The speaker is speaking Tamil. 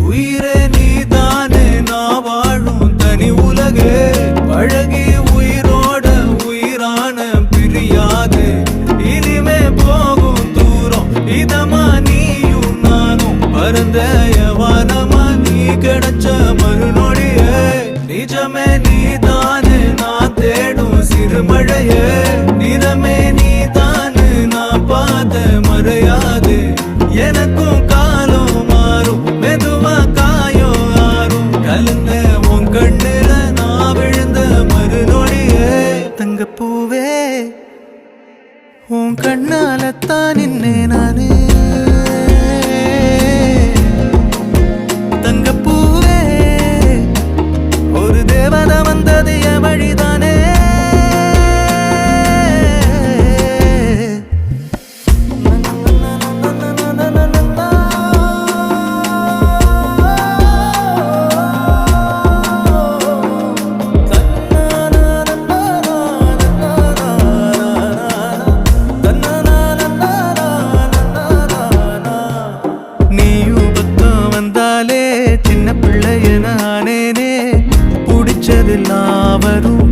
உயிரே நீதானே நான் வாழும் தனி உலகே பழகி உயிரோட உயிரான பிரியாது இனிமே போகும் தூரம் இதமா நீயும் நானும் பரந்த யவானமா நீ கிடைச்ச மறுநொடியே நிஜமே நீதானே நான் தேடும் சிறுமழையே நிறமே நீதானே நான் பார்த்த மறையாது எனக்கும் காலம் மாறும் மெதுவா காயம் ஆறும் கலந்த உன் கண்ணுல நான் விழுந்த மறுநொடியே தங்கப்பூவே உன் கண்ணாலத்தான் நின்னே நானே தங்கப்பூவே ஒரு தேவதை வந்தது என் வழிதானே சின்ன பிள்ளைய நானேனே பிடிச்சதெல்லாம் வரும்